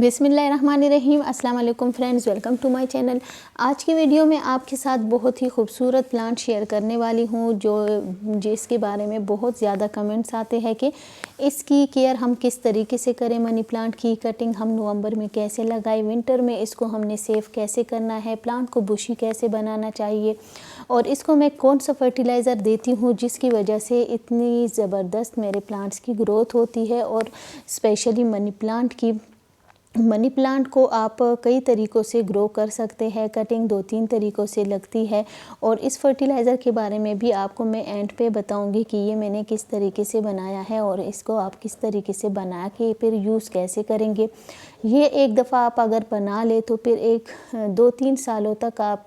बिस्मिल्लाहिर्रहमानिर्रहीम। अस्सलाम वालेकुम friends, welcome to my channel. आज की वीडियो में आपके साथ बहुत ही खूबसूरत प्लांट शेयर करने वाली हूँ जिसके बारे में बहुत ज़्यादा कमेंट्स आते हैं कि इसकी केयर हम किस तरीके से करें। मनी प्लांट की कटिंग हम नवंबर में कैसे लगाएं, विंटर में इसको हमने सेव कैसे करना है, प्लांट को बुशी कैसे बनाना चाहिए और इसको मैं कौन सा फर्टिलाइज़र देती हूँ जिसकी वजह से इतनी ज़बरदस्त मेरे प्लांट्स की ग्रोथ होती है। और स्पेशली मनी प्लांट को आप कई तरीक़ों से ग्रो कर सकते हैं। कटिंग 2-3 तरीक़ों से लगती है और इस फर्टिलाइज़र के बारे में भी आपको मैं एंड पे बताऊंगी कि ये मैंने किस तरीके से बनाया है और इसको आप किस तरीके से बना के फिर यूज़ कैसे करेंगे। ये एक दफ़ा आप अगर बना ले तो फिर 2-3 सालों तक आप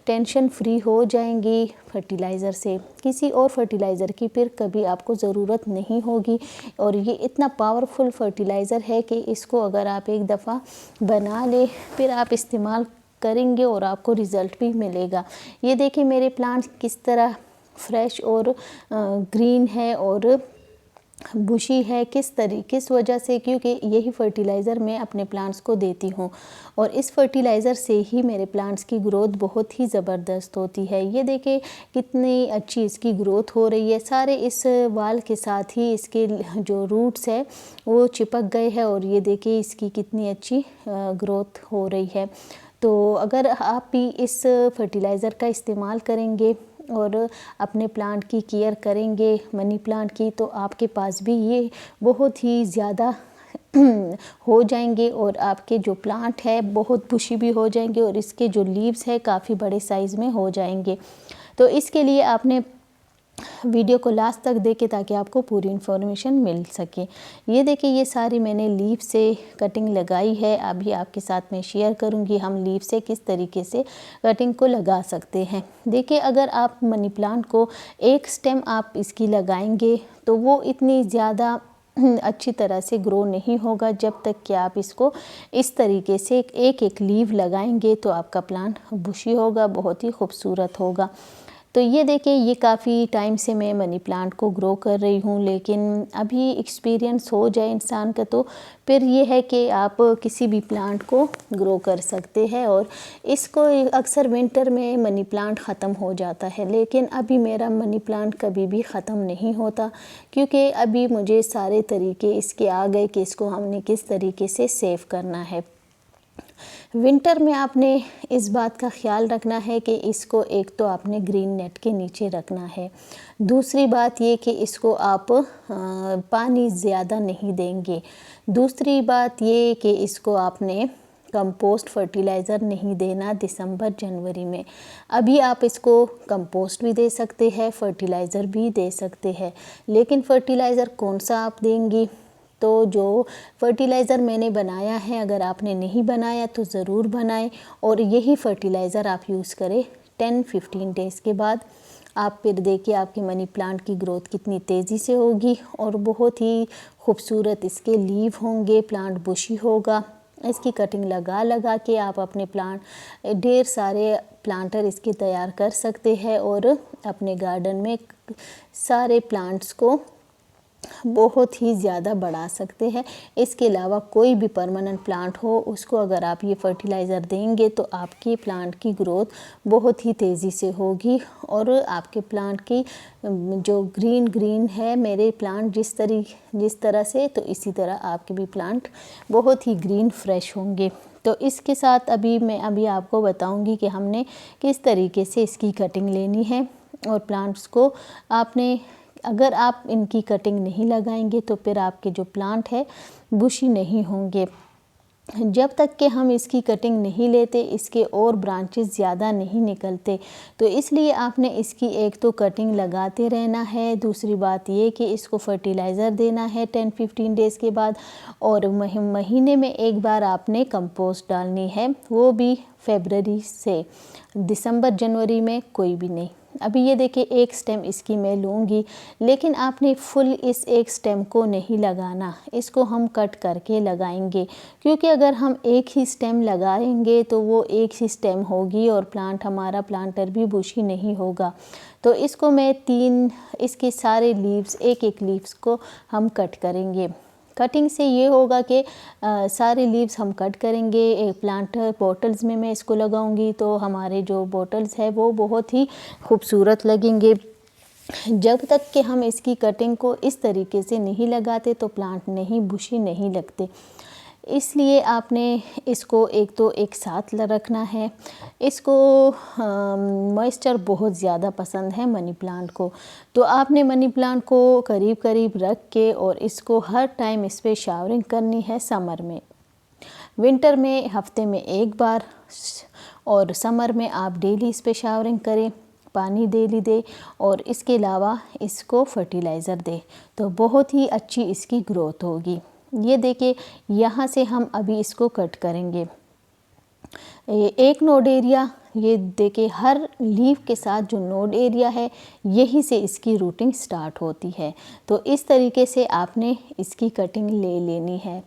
टेंशन फ्री हो जाएंगी फर्टिलाइज़र से। किसी और फर्टिलाइज़र की फिर कभी आपको ज़रूरत नहीं होगी और ये इतना पावरफुल फर्टिलाइज़र है कि इसको अगर आप एक दफ़ा बना ले फिर आप इस्तेमाल करेंगे और आपको रिज़ल्ट भी मिलेगा। ये देखिए मेरे प्लांट्स किस तरह फ्रेश और ग्रीन है और बुशी है। किस वजह से, क्योंकि यही फर्टिलाइज़र मैं अपने प्लांट्स को देती हूँ और इस फर्टिलाइज़र से ही मेरे प्लांट्स की ग्रोथ बहुत ही ज़बरदस्त होती है। ये देखें कितनी अच्छी इसकी ग्रोथ हो रही है। सारे इस वाल के साथ ही इसके जो रूट्स है वो चिपक गए हैं और ये देखिए इसकी कितनी अच्छी ग्रोथ हो रही है। तो अगर आप भी इस फर्टिलाइज़र का इस्तेमाल करेंगे और अपने प्लांट की केयर करेंगे मनी प्लांट की, तो आपके पास भी ये बहुत ही ज़्यादा हो जाएंगे और आपके जो प्लांट है बहुत बुशी भी हो जाएंगे और इसके जो लीव्स है काफ़ी बड़े साइज़ में हो जाएंगे। तो इसके लिए आपने वीडियो को लास्ट तक देखें ताकि आपको पूरी इन्फॉर्मेशन मिल सके। ये देखिए ये सारी मैंने लीफ से कटिंग लगाई है। अभी आपके साथ मैं शेयर करूंगी हम लीफ से किस तरीके से कटिंग को लगा सकते हैं। देखिए अगर आप मनी प्लांट को एक स्टेम आप इसकी लगाएंगे तो वो इतनी ज़्यादा अच्छी तरह से ग्रो नहीं होगा जब तक कि आप इसको इस तरीके से एक एक लीव लगाएंगे तो आपका प्लांट बुशी होगा, बहुत ही खूबसूरत होगा। तो ये देखिए ये काफ़ी टाइम से मैं मनी प्लांट को ग्रो कर रही हूँ, लेकिन अभी एक्सपीरियंस हो जाए इंसान का तो फिर ये है कि आप किसी भी प्लांट को ग्रो कर सकते हैं। और इसको अक्सर विंटर में मनी प्लांट ख़त्म हो जाता है, लेकिन अभी मेरा मनी प्लांट कभी भी ख़त्म नहीं होता क्योंकि अभी मुझे सारे तरीके इसके आ गए कि इसको हमने किस तरीके से सेव करना है। विंटर में आपने इस बात का ख्याल रखना है कि इसको एक तो आपने ग्रीन नेट के नीचे रखना है। दूसरी बात ये कि इसको आप पानी ज़्यादा नहीं देंगे। दूसरी बात ये कि इसको आपने कंपोस्ट फर्टिलाइज़र नहीं देना दिसंबर जनवरी में। अभी आप इसको कंपोस्ट भी दे सकते हैं, फर्टिलाइज़र भी दे सकते हैं, लेकिन फर्टिलाइज़र कौन सा आप देंगी। तो जो फर्टिलाइज़र मैंने बनाया है अगर आपने नहीं बनाया तो ज़रूर बनाएं और यही फर्टिलाइज़र आप यूज़ करें 10-15 डेज़ के बाद। आप फिर देखिए आपके मनी प्लांट की ग्रोथ कितनी तेज़ी से होगी और बहुत ही खूबसूरत इसके लीव होंगे, प्लांट बुशी होगा। इसकी कटिंग लगा के आप अपने प्लांट ढेर सारे प्लांटर इसके तैयार कर सकते हैं और अपने गार्डन में सारे प्लांट्स को बहुत ही ज़्यादा बढ़ा सकते हैं। इसके अलावा कोई भी परमानेंट प्लांट हो उसको अगर आप ये फर्टिलाइज़र देंगे तो आपके प्लांट की ग्रोथ बहुत ही तेज़ी से होगी और आपके प्लांट की जो ग्रीन है मेरे प्लांट जिस तरह से, तो इसी तरह आपके भी प्लांट बहुत ही ग्रीन फ्रेश होंगे। तो इसके साथ मैं आपको बताऊंगी कि हमने किस तरीके से इसकी कटिंग लेनी है और प्लांट्स को आपने अगर आप इनकी कटिंग नहीं लगाएंगे तो फिर आपके जो प्लांट है बुशी नहीं होंगे। जब तक कि हम इसकी कटिंग नहीं लेते इसके और ब्रांचेस ज़्यादा नहीं निकलते, तो इसलिए आपने इसकी एक तो कटिंग लगाते रहना है। दूसरी बात ये कि इसको फर्टिलाइज़र देना है 10-15 डेज़ के बाद और महीने में एक बार आपने कंपोस्ट डालनी है, वो भी फरवरी से। दिसंबर जनवरी में कोई भी नहीं। अभी ये देखिए एक स्टेम इसकी मैं लूँगी, लेकिन आपने फुल इस एक स्टेम को नहीं लगाना, इसको हम कट करके लगाएंगे क्योंकि अगर हम एक ही स्टेम लगाएंगे तो वो एक ही स्टेम होगी और हमारा प्लांटर भी बुशी नहीं होगा। तो इसको मैं इसके सारे लीव्स एक लीव्स को हम कट करेंगे। कटिंग से ये होगा कि सारे लीव्स हम कट करेंगे। एक प्लांट बॉटल्स में मैं इसको लगाऊंगी तो हमारे जो बॉटल्स है वो बहुत ही खूबसूरत लगेंगे। जब तक कि हम इसकी कटिंग को इस तरीके से नहीं लगाते तो प्लांट नहीं बुशी नहीं लगते। इसलिए आपने इसको एक साथ रखना है। इसको मॉइस्चर बहुत ज़्यादा पसंद है मनी प्लांट को, तो आपने मनी प्लांट को करीब करीब रख के और इसको हर टाइम इस पर शावरिंग करनी है। समर में, विंटर में हफ्ते में एक बार, और समर में आप डेली इस पर शावरिंग करें, पानी डेली दे और इसके अलावा इसको फर्टिलाइज़र दे तो बहुत ही अच्छी इसकी ग्रोथ होगी। ये देखिए, यहाँ से हम अभी इसको कट करेंगे। एक नोड एरिया, ये देखिए हर लीफ के साथ जो नोड एरिया है यहीं से इसकी रूटिंग स्टार्ट होती है। तो इस तरीके से आपने इसकी कटिंग ले लेनी है।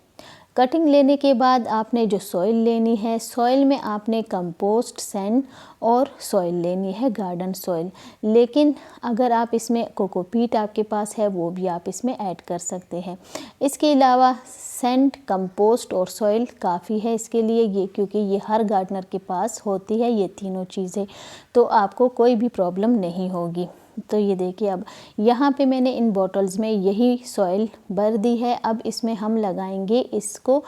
कटिंग लेने के बाद आपने जो सॉइल लेनी है, सॉइल में आपने कंपोस्ट, सैंड और सॉइल लेनी है, गार्डन सॉइल। लेकिन अगर आप इसमें कोकोपीट आपके पास है वो भी आप इसमें ऐड कर सकते हैं। इसके अलावा सैंड, कंपोस्ट और सॉइल काफ़ी है इसके लिए, ये क्योंकि ये हर गार्डनर के पास होती है ये तीनों चीज़ें, तो आपको कोई भी प्रॉब्लम नहीं होगी। तो ये देखिए, अब यहाँ पे मैंने इन बॉटल्स में यही सॉइल भर दी है। अब इसमें हम लगाएंगे इसको।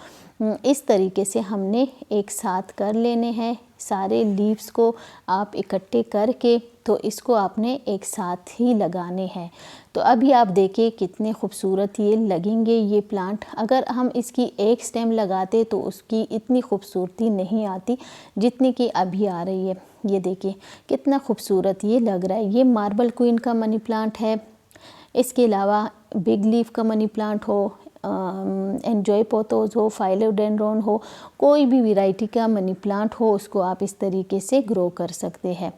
इस तरीके से हमने एक साथ कर लेने हैं सारे लीव्स को आप इकट्ठे करके, तो इसको आपने एक साथ ही लगाने हैं। तो अभी आप देखिए कितने खूबसूरत ये लगेंगे ये प्लांट। अगर हम इसकी एक स्टेम लगाते तो उसकी इतनी खूबसूरती नहीं आती जितनी कि अभी आ रही है। ये देखिए कितना खूबसूरत ये लग रहा है। ये मार्बल क्वीन का मनी प्लांट है। इसके अलावा बिग लीफ का मनी प्लांट हो, एंजॉय पोथोस हो, फाइलोडेंड्रॉन हो, कोई भी वैरायटी का मनी प्लांट हो, उसको आप इस तरीके से ग्रो कर सकते हैं।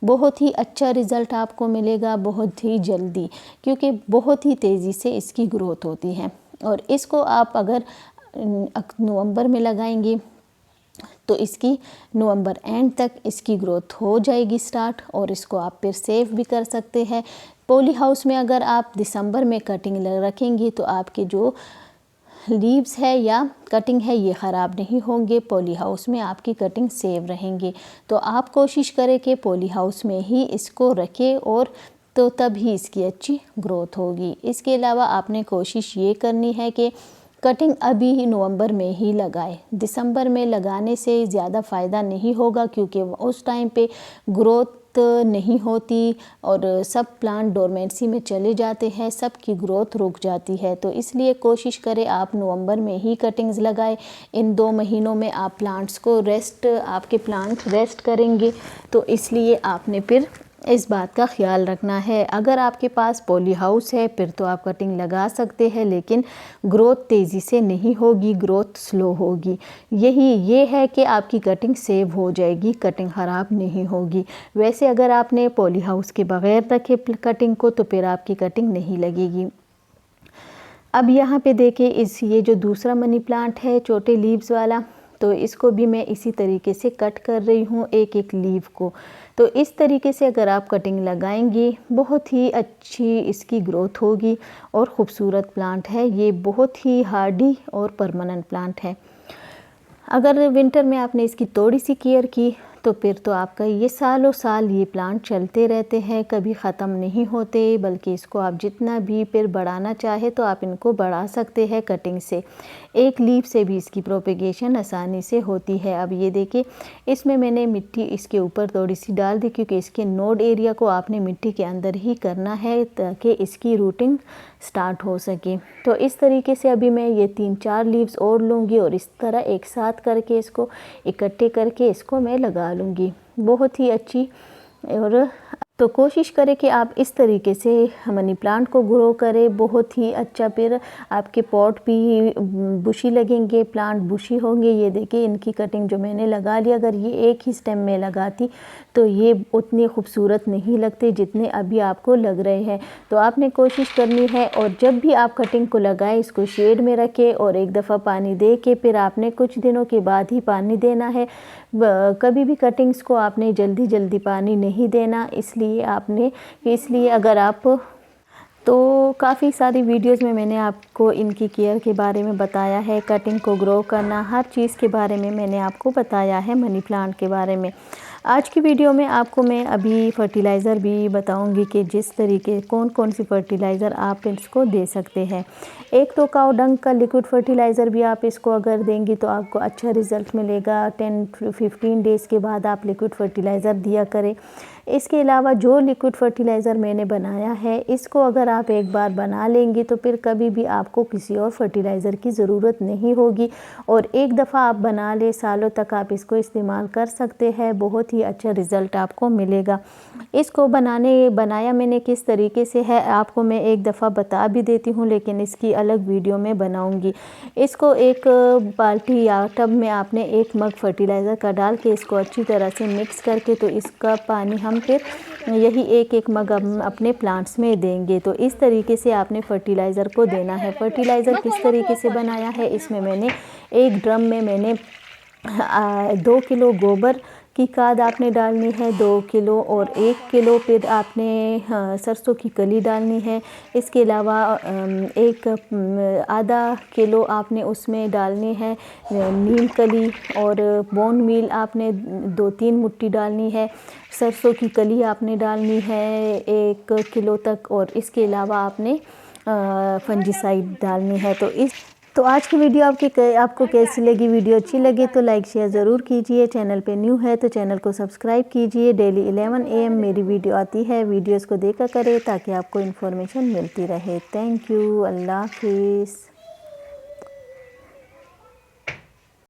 बहुत ही अच्छा रिज़ल्ट आपको मिलेगा बहुत ही जल्दी, क्योंकि बहुत ही तेज़ी से इसकी ग्रोथ होती है। और इसको आप अगर नवंबर में लगाएंगे तो इसकी नवंबर एंड तक इसकी ग्रोथ हो जाएगी स्टार्ट, और इसको आप फिर सेव भी कर सकते हैं। पॉली हाउस में अगर आप दिसंबर में कटिंग रखेंगी तो आपके जो लीव्स है या कटिंग है ये ख़राब नहीं होंगे, पॉली हाउस में आपकी कटिंग सेव रहेंगे। तो आप कोशिश करें कि पॉली हाउस में ही इसको रखें, और तो तभी इसकी अच्छी ग्रोथ होगी। इसके अलावा आपने कोशिश ये करनी है कि कटिंग अभी ही नवंबर में ही लगाए। दिसंबर में लगाने से ज़्यादा फ़ायदा नहीं होगा, क्योंकि उस टाइम पे ग्रोथ नहीं होती और सब प्लांट डोरमेंसी में चले जाते हैं, सबकी ग्रोथ रुक जाती है। तो इसलिए कोशिश करें आप नवंबर में ही कटिंग्स लगाएं। इन 2 महीनों में आप प्लांट्स को आपके प्लांट रेस्ट करेंगे, तो इसलिए आपने फिर इस बात का ख्याल रखना है। अगर आपके पास पॉली हाउस है फिर तो आप कटिंग लगा सकते हैं, लेकिन ग्रोथ तेज़ी से नहीं होगी, ग्रोथ स्लो होगी। ये है कि आपकी कटिंग सेव हो जाएगी, कटिंग ख़राब नहीं होगी। वैसे अगर आपने पॉली हाउस के बग़ैर रखे कटिंग को तो फिर आपकी कटिंग नहीं लगेगी। अब यहाँ पे देखिए ये जो दूसरा मनी प्लांट है छोटे लीव्स वाला, तो इसको भी मैं इसी तरीके से कट कर रही हूँ एक एक लीव को। तो इस तरीके से अगर आप कटिंग लगाएंगे बहुत ही अच्छी इसकी ग्रोथ होगी और ख़ूबसूरत प्लांट है ये, बहुत ही हार्डी और परमानेंट प्लांट है। अगर विंटर में आपने इसकी थोड़ी सी केयर की तो फिर तो आपका ये सालों साल ये प्लांट चलते रहते हैं, कभी ख़त्म नहीं होते, बल्कि इसको आप जितना भी फिर बढ़ाना चाहे तो आप इनको बढ़ा सकते हैं कटिंग से। एक लीफ से भी इसकी प्रोपेगेशन आसानी से होती है। अब ये देखिए इसमें मैंने मिट्टी इसके ऊपर थोड़ी सी डाल दी, क्योंकि इसके नोड एरिया को आपने मिट्टी के अंदर ही करना है ताकि इसकी रूटिंग स्टार्ट हो सके। तो इस तरीके से अभी मैं ये 3-4 लीव्स और लूँगी और इस तरह एक साथ करके इसको इकट्ठे करके इसको मैं लगा लूँगी। बहुत ही अच्छी। और तो कोशिश करें कि आप इस तरीके से मनी प्लांट को ग्रो करें, बहुत ही अच्छा। फिर आपके पॉट भी बुशी लगेंगे, प्लांट बुशी होंगे। ये देखिए इनकी कटिंग जो मैंने लगा ली, अगर ये एक ही स्टेम में लगाती तो ये उतने खूबसूरत नहीं लगते जितने अभी आपको लग रहे हैं। तो आपने कोशिश करनी है, और जब भी आप कटिंग को लगाएं इसको शेड में रखें और एक दफ़ा पानी दे के फिर आपने कुछ दिनों के बाद ही पानी देना है। कभी भी कटिंग्स को आपने जल्दी जल्दी पानी नहीं देना, इसलिए अगर आप तो काफ़ी सारी वीडियोस में मैंने आपको इनकी केयर के बारे में बताया है, कटिंग को ग्रो करना, हर चीज़ के बारे में मैंने आपको बताया है, मनी प्लांट के बारे में। आज की वीडियो में आपको मैं अभी फर्टिलाइज़र भी बताऊंगी कि जिस तरीके कौन कौन सी फर्टिलाइज़र आप इसको दे सकते हैं। एक तो काऊ डंग का लिक्विड फर्टिलाइज़र भी आप इसको अगर देंगी तो आपको अच्छा रिज़ल्ट मिलेगा। 10-15 डेज़ के बाद आप लिक्विड फर्टिलाइज़र दिया करें। इसके अलावा जो लिक्विड फर्टिलाइज़र मैंने बनाया है, इसको अगर आप एक बार बना लेंगी तो फिर कभी भी आपको किसी और फर्टिलाइज़र की ज़रूरत नहीं होगी और एक दफ़ा आप बना ले, सालों तक आप इसको इस्तेमाल कर सकते हैं। बहुत ही अच्छा रिज़ल्ट आपको मिलेगा। इसको बनाया मैंने किस तरीके से है आपको मैं एक दफ़ा बता भी देती हूँ, लेकिन इसकी अलग वीडियो में बनाऊँगी। इसको एक बाल्टी या टब में आपने 1 मग फर्टिलाइज़र का डाल के इसको अच्छी तरह से मिक्स करके तो इसका पानी हम फिर यही 1-1 मग अपने प्लांट्स में देंगे। तो इस तरीके से आपने फर्टिलाइज़र को देना है। फर्टिलाइज़र किस तरीके से बनाया है, इसमें मैंने एक ड्रम में मैंने 2 किलो गोबर की खाद आपने डालनी है, 2 किलो और 1 किलो फिर आपने सरसों की कली डालनी है। इसके अलावा आधा किलो आपने उसमें डालनी है नीम कली और बोन मील आपने 2-3 मुट्ठी डालनी है। सरसों की कली आपने डालनी है 1 किलो तक और इसके अलावा आपने फंजीसाइड डालनी है। तो आज की वीडियो आपको कैसी लगी? वीडियो अच्छी लगी तो लाइक शेयर ज़रूर कीजिए। चैनल पे न्यू है तो चैनल को सब्सक्राइब कीजिए। डेली 11 AM मेरी वीडियो आती है, वीडियोस को देखा करें ताकि आपको इन्फॉर्मेशन मिलती रहे। Thank you. अल्लाह हाफिज़।